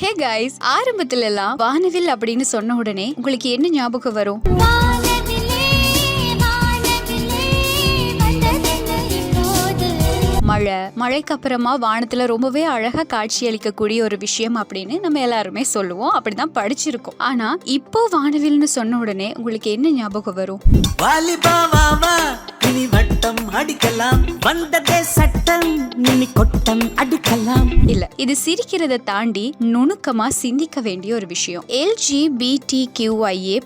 Hey guys, ஆரம்பத்துல எல்லாம் வானவில் அப்படின்னு சொன்ன உடனே உங்களுக்கு என்ன ஞாபகம் வரும்? மழைக்கு அப்புறமா வானத்துல ரொம்பவே அழகா காட்சி அளிக்கக்கூடிய ஒரு விஷயம் அப்படின்னு நம்ம எல்லாருமே சொல்லுவோம். அப்படிதான் படிச்சிருக்கோம். ஆனா இப்போ வானவில்னு சொன்ன உடனே உங்களுக்கு என்ன ஞாபகம் வரும்? வட்டம் அடிக்கலாம், வந்ததே சட்டம், கொட்டம் அடிக்கலாம். இல்ல, இது சிரிக்கிறத தாண்டி நுணுக்கமா சிந்திக்க வேண்டிய ஒரு விஷயம். LGBTQIA+.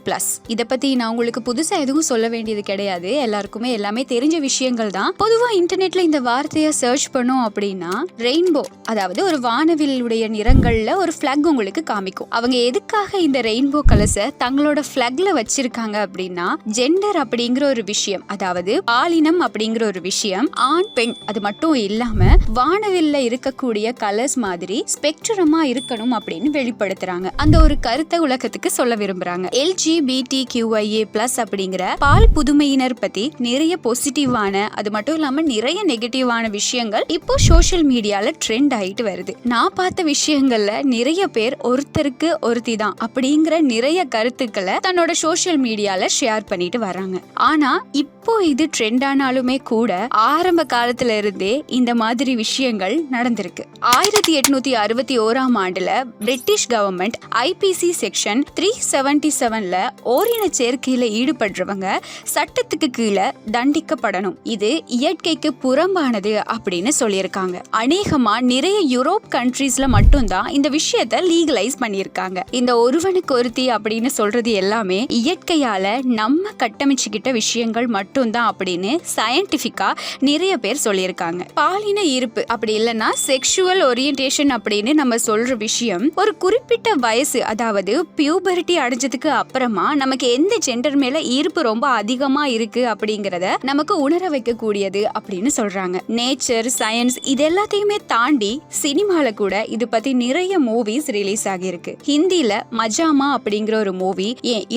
இத பத்தி நான் உங்களுக்கு புதுசா எதுவும் சொல்ல வேண்டியது கிடையாது. எல்லாருக்குமே எல்லாமே தெரிஞ்ச விஷயங்கள் தான். பொதுவா இன்டர்நெட்ல இந்த வார்த்தையை சர்ச் பண்ணோம் அப்படின்னா ரெயின்போ, அதாவது ஒரு வானவிலுடைய நிறங்கள்ல ஒரு பிளக் உங்களுக்கு காமிக்கும். அவங்க எதுக்காக இந்த ரெயின்போ கலர்ஸை தங்களோட பிளக்ல வச்சிருக்காங்க அப்படின்னா ஜெண்டர் அப்படிங்கிற ஒரு விஷயம், அதாவது பாலினம் அப்படிங்கிற ஒரு விஷயம், ஆண் பெண் அது மட்டும் இல்லாம வானவில்ல இருக்கக்கூடிய கலர்ஸ் மாதிரி ஸ்பெக்ட்ரமா இருக்கணும் அப்படின்னு வெளிப்படுத்துறாங்க. அந்த ஒரு கருத்தை உலகத்துக்கு சொல்ல விரும்புறாங்க. LGBTQIA+ அப்படிங்கிற பால் புதுமையினர் பத்தி நிறைய பாசிட்டிவான, அது மட்டும் இல்லாம நிறைய நெகட்டிவான விஷயங்கள் இப்போ சோஷியல் மீடியால ட்ரெண்ட் ஆயிட்டு வருது. நான் பார்த்த விஷயங்கள்ல நிறைய பேர் ஒருத்தருக்கு ஒருத்தி தான் அப்படிங்கிற நிறைய கருத்துக்களை தன்னோட சோஷியல் மீடியால ஷேர் பண்ணிட்டு வராங்க. ஆனா இப்போ இது ட்ரெண்ட் ஆனாலுமே கூட ஆரம்ப காலத்துல இருந்தே இந்த மாதிரி விஷயங்கள் நடந்திருக்கு. 1861ஆம் ஆண்டுல பிரிட்டிஷ் கவர்மெண்ட் IPC செக்ஷன் 377ல ஓரின சேர்க்கையில ஈடுபடுறவங்க சட்டத்துக்கு கீழே தண்டிக்கப்படணும், இது இயற்கைக்கு புறம்பானது அப்படின்னு சொல்லியிருக்காங்க. அநேகமா நிறைய யூரோப் கண்ட்ரீஸ்ல மட்டும்தான் இந்த விஷயத்தை லீகலைஸ் பண்ணியிருக்காங்க. இந்த ஒருவனுக்கு ஒருத்தி அப்படின்னு சொல்றது எல்லாமே இயற்கையால நம்ம கட்டமைச்சுக்கிட்ட விஷயங்கள் மட்டும்தான் அப்படின்னு சயின்டிபிக்கா நிறைய பேர் சொல்லியிருக்காங்க. பாலின ஈர்ப்பு அப்படி இல்லைன்னா செக்ஷுவல் ஓரியன்டேஷன் அப்படின்னு நம்ம சொல்ற விஷயம் ஒரு குறிப்பிட்ட வயசு, அதாவது பியூபரிட்டி அடைஞ்சதுக்கு அப்புறமா நமக்கு எந்த ஜெண்டர் மேல ஈர்ப்பு ரொம்ப அதிகமா இருக்கு அப்படிங்கறத நமக்கு உணர வைக்கக்கூடியது அப்படின்னு சொல்றாங்க. நேச்சர், சயின்ஸ் இது எல்லாத்தையுமே தாண்டி சினிமால கூட இது பத்தி நிறைய மூவிஸ் ரிலீஸ் ஆகியிருக்கு. ஹிந்தில மஜாமா அப்படிங்கிற ஒரு மூவி,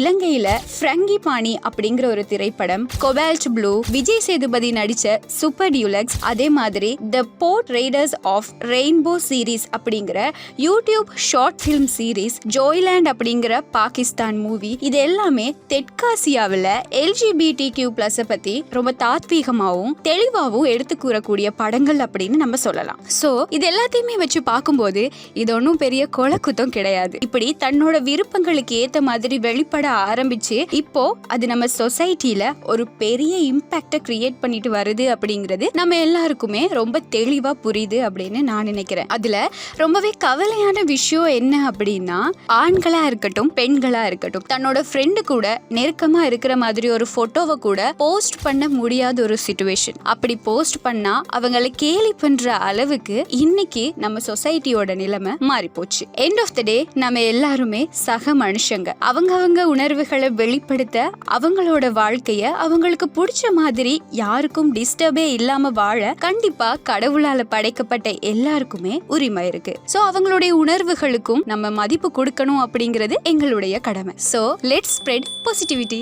இலங்கையில ஃப்ரங்கிபாணி அப்படிங்கிற ஒரு திரைப்படம், கோபால்ட் ப்ளூ, விஜய் சேதுபதி நடிச்ச சூப்பர் டியூலக்ஸ், அதே மாதிரி the port riders of rainbow series அப்படிங்கிற YouTube short film series, Joyland அப்படிங்கிற பாகிஸ்தான் மூவி, இது எல்லாமே தெற்காசியாவில் LGBTQ+ பத்தி ரொம்ப தாத்வீகமாகவும் தெளிவாகவும் எடுத்து கூறக்கூடிய படங்கள் அப்படின்னு நம்ம சொல்லலாம். சோ இது எல்லாத்தையுமே வச்சு பார்க்கும்போது இது ஒன்றும் பெரிய கொலக்குத்தம் கிடையாது. இப்படி தன்னோட விருப்பங்களுக்கு ஏத்த மாதிரி வெளிப்பட ஆரம்பிச்சு இப்போ அது நம்ம சொசைட்டில ஒரு பெரிய இம்பாக்ட கிரியேட் பண்ணிட்டு வருது அப்படிங்கிறது நம்ம எல்லாருக்குமே ரொம்ப தெளிவா புரியுது அப்படின்னு நான் நினைக்கிறேன். அதுல ரொம்பவே கவலையான விஷயம் என்ன அப்படின்னா, ஆண்களா இருக்கட்டும் பெண்களா இருக்கட்டும் தன்னோட ஃப்ரெண்டு கூட நெருக்கமா இருக்கிற மாதிரி ஒரு போட்டோவை கூட போஸ்ட் பண்ண முடியாத ஒரு சிச்சுவேஷன். அப்படி போஸ்ட் பண்ணா அவங்களை கேலி பண்ற அளவுக்கு இன்னைக்கு நம்ம சொசைட்டியோட நிலைமை மாறி போச்சு. எண்ட் ஆஃப் த டே நம்ம எல்லாருமே சக மனுஷங்க. அவங்க உணர்வுகளை வெளிப்படுத்த, அவங்களோட வாழ்க்கைய அவங்களுக்கு பிடிச்ச மாதிரி யாருக்கும் டிஸ்டர்பே இல்லாம வாழ கண்டிப்பா கடவுளால படைக்கப்பட்ட எல்லாருக்குமே உரிமை இருக்கு. சோ அவங்களுடைய உணர்வுகளுக்கும் நம்ம மதிப்பு கொடுக்கணும் அப்படிங்கிறது எங்களுடைய கடமை. So let's spread positivity.